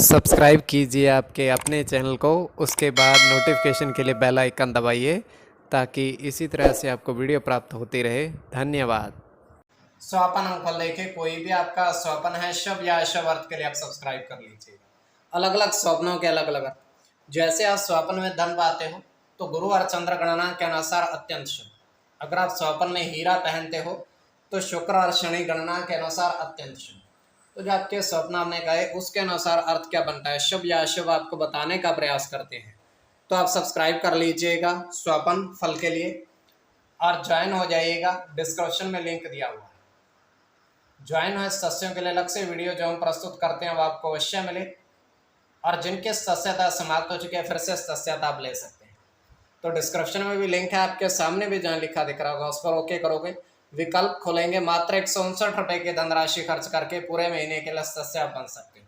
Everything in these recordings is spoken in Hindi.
सब्सक्राइब कीजिए आपके अपने चैनल को, उसके बाद नोटिफिकेशन के लिए बेल आइकन दबाइए ताकि इसी तरह से आपको वीडियो प्राप्त होती रहे। धन्यवाद। स्वपन अंकफल देखिए, कोई भी आपका स्वपन है शुभ या अशुभ अर्थ के लिए आप सब्सक्राइब कर लीजिए। अलग अलग स्वप्नों के अलग अलग अर्थ। जैसे आप स्वप्न में धन पाते हो तो गुरु और चंद्र गणना के अनुसार अत्यंत शुभ। अगर आप स्वप्न में हीरा पहनते हो तो शुक्र और शनि गणना के अनुसार अत्यंत शुभ। तो जो आपके स्वप्न आपने गए उसके अनुसार अर्थ क्या बनता है, शुभ या अशुभ, आपको बताने का प्रयास करते हैं। तो आप सब्सक्राइब कर लीजिएगा स्वपन फल के लिए और ज्वाइन हो जाइएगा। डिस्क्रिप्शन में लिंक दिया हुआ है, ज्वाइन हो। सदस्यों के लिए अलग से वीडियो जो हम प्रस्तुत करते हैं वो आपको अवश्य मिले, और जिनके सदस्यता समाप्त हो चुके हैं फिर से सदस्यता आप ले सकते हैं। तो डिस्क्रिप्शन में भी लिंक है, आपके सामने भी जहाँ लिखा दिख रहा होगा उस पर ओके करोगे, विकल्प खोलेंगे, मात्र 159 रुपये की धनराशि खर्च करके पूरे महीने के लिए सदस्य आप बन सकते हो।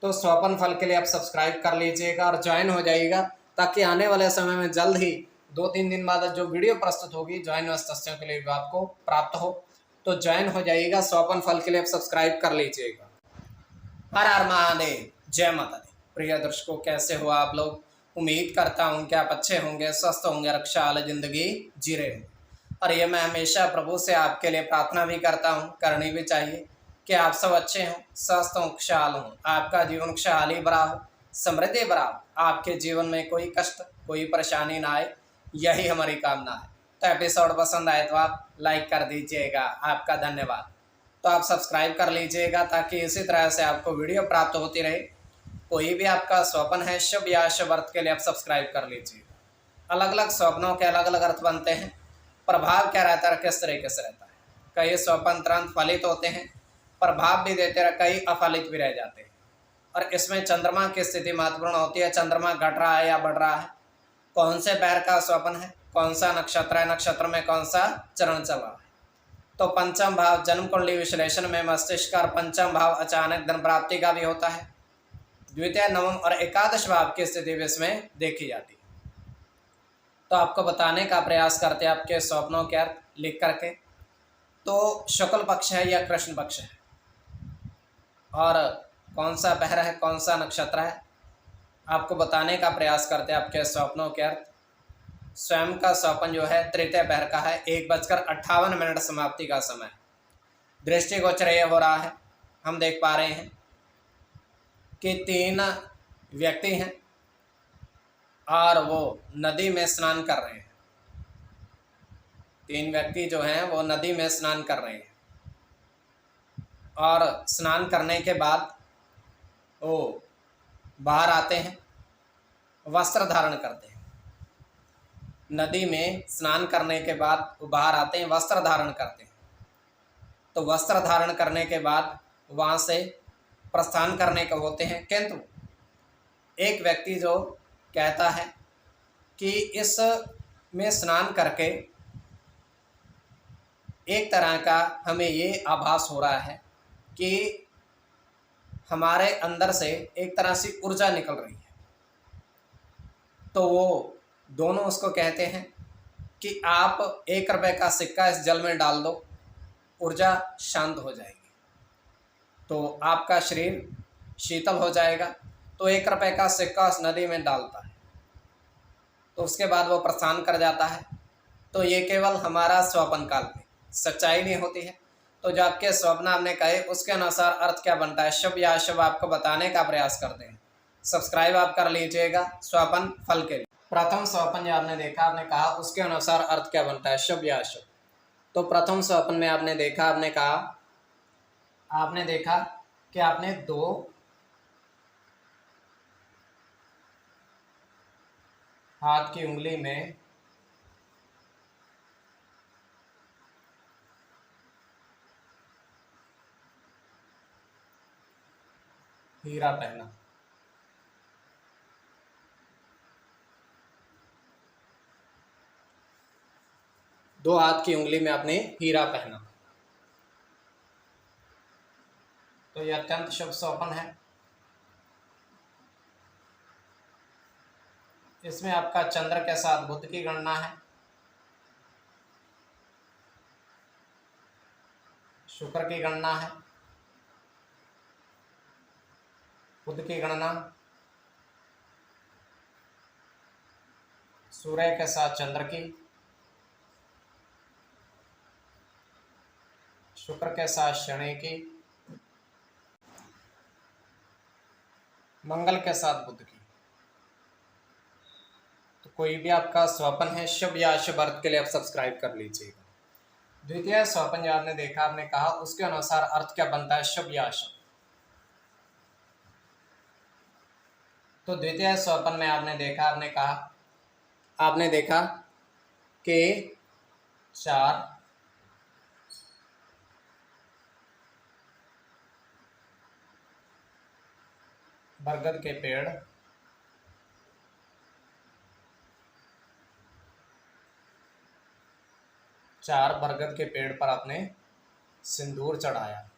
तो स्वपन फल के लिए आप सब्सक्राइब कर लीजिएगा और ज्वाइन हो जाइएगा, ताकि आने वाले समय में जल्द ही 2-3 दिन बाद जो वीडियो प्रस्तुत होगी ज्वाइन सदस्यों के लिए भी आपको प्राप्त हो। तो ज्वाइन हो जाइएगा, स्वपन फल के लिए आप सब्सक्राइब कर लीजिएगा। हर हर महादेव, जय माता दी। प्रिय दर्शकों, कैसे हो आप लोग? उम्मीद करता हूँ कि आप अच्छे होंगे, स्वस्थ होंगे, रक्षा वाली जिंदगी जी रहे होंगे। और ये मैं हमेशा प्रभु से आपके लिए प्रार्थना भी करता हूँ, करनी भी चाहिए, कि आप सब अच्छे हों, स्वस्थ हों, खुशहाल हों, आपका जीवन खुशहाली भरा हो, समृद्धि भरा हो, आपके जीवन में कोई कष्ट कोई परेशानी ना आए, यही हमारी कामना है। तो एपिसोड पसंद आए तो आप लाइक कर दीजिएगा, आपका धन्यवाद। तो आप सब्सक्राइब कर लीजिएगा ताकि इसी तरह से आपको वीडियो प्राप्त होती रहे। कोई भी आपका स्वप्न है शुभ या अशुभ अर्थ के लिए आप सब्सक्राइब कर लीजिएगा। अलग अलग स्वप्नों के अलग अलग अर्थ बनते हैं, प्रभाव क्या रहता है, किस तरीके से रहता है। कई स्वप्न तुरंत फलित होते हैं, प्रभाव भी देते रहे, कई अफलित भी रह जाते हैं। और इसमें चंद्रमा की स्थिति महत्वपूर्ण होती है, चंद्रमा घट रहा है या बढ़ रहा है, कौन से पैर का स्वप्न है, कौन सा नक्षत्र है, नक्षत्र में कौन सा चरण चल रहा है। तो पंचम भाव जन्म कुंडली विश्लेषण में मस्तिष्क और पंचम भाव अचानक धन प्राप्ति का भी होता है। द्वितीय, नवम और एकादश भाव की स्थिति भी इसमें देखी जाती है। तो आपको बताने का प्रयास करते हैं आपके स्वप्नों के अर्थ लिख करके। तो शुक्ल पक्ष है या कृष्ण पक्ष है, और कौन सा पहर है, कौन सा नक्षत्र है, आपको बताने का प्रयास करते हैं आपके स्वप्नों के अर्थ। स्वयं का स्वप्न जो है तृतीय पहर का है, 1:58 समाप्ति का समय। दृष्टिगोचर ये हो रहा है, हम देख पा रहे हैं कि 3 व्यक्ति हैं और वो नदी में स्नान कर रहे हैं। 3 व्यक्ति जो हैं वो नदी में स्नान कर रहे हैं, और स्नान करने के बाद वो बाहर आते हैं, वस्त्र धारण करते हैं। नदी में स्नान करने के बाद वो बाहर आते हैं, वस्त्र धारण करते हैं। तो वस्त्र धारण करने के बाद वहाँ से प्रस्थान करने के होते हैं, किंतु एक व्यक्ति जो कहता है कि इस में स्नान करके एक तरह का हमें ये आभास हो रहा है कि हमारे अंदर से एक तरह से ऊर्जा निकल रही है। तो वो दोनों उसको कहते हैं कि आप 1 रुपये का सिक्का इस जल में डाल दो, ऊर्जा शांत हो जाएगी, तो आपका शरीर शीतल हो जाएगा। तो 1 रुपये का सिक्का उस नदी में डालता है, तो उसके बाद वो प्रस्थान कर जाता है। तो ये केवल हमारा स्वप्न काल में सच्चाई नहीं होती है। तो जो आपके स्वप्न आपने कहे उसके अनुसार अर्थ क्या बनता है, शुभ या अशुभ, आपको बताने का प्रयास करते हैं। सब्सक्राइब आप कर लीजिएगा स्वप्न फल के लिए। प्रथम स्वप्न जो आपने देखा, आपने कहा उसके अनुसार अर्थ क्या बनता है, शुभ या अशुभ। तो प्रथम स्वप्न में आपने देखा, आपने कहा, आपने देखा कि आपने 2 हाथ की उंगली में हीरा पहना। दो हाथ की उंगली में आपने हीरा पहना। तो यह अत्यंत शुभ स्वप्न है। इसमें आपका चंद्र के साथ बुध की गणना है, शुक्र की गणना है, बुध की गणना सूर्य के साथ चंद्र की, शुक्र के साथ शनि की, मंगल के साथ बुध की। तो कोई भी आपका स्वपन है शुभ या अशुभ अर्थ के लिए आप सब्सक्राइब कर लीजिएगा। द्वितीय स्वपन जो आपने देखा, आपने कहा उसके अनुसार अर्थ क्या बनता है शुभ या अशुभ। तो द्वितीय स्वपन में आपने देखा कि 4 बरगद के पेड़, 4 बरगद के पेड़ पर आपने सिंदूर चढ़ाया।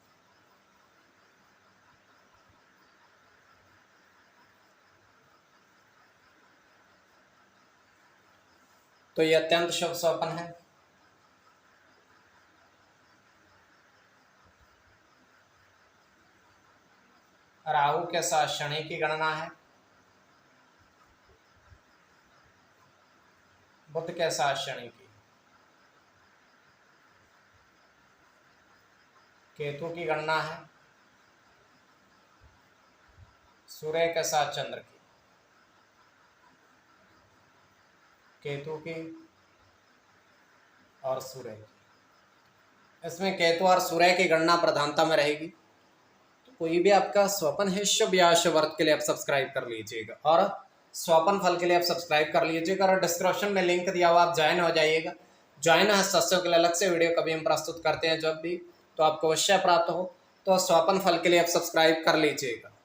तो यह अत्यंत शुभ स्वपन है। राहु के साथ शनि की गणना है, बुध के साथ शनि की, केतु की गणना है, सूर्य के साथ चंद्र की, केतु की और सूर्य की। इसमें केतु और सूर्य की गणना प्रधानता में रहेगी। तो कोई भी आपका स्वपन है शुभ या अशुभ अर्थ के लिए आप सब्सक्राइब कर लीजिएगा, और स्वपन फल के लिए आप सब्सक्राइब कर लीजिएगा, और डिस्क्रिप्शन में लिंक दिया हुआ, आप ज्वाइन हो जाइएगा। ज्वाइन है सदस्यों के लिए अलग से वीडियो कभी हम प्रस्तुत करते हैं जब भी, तो आपको अवश्य प्राप्त हो। तो स्वपन फल के लिए आप सब्सक्राइब कर लीजिएगा।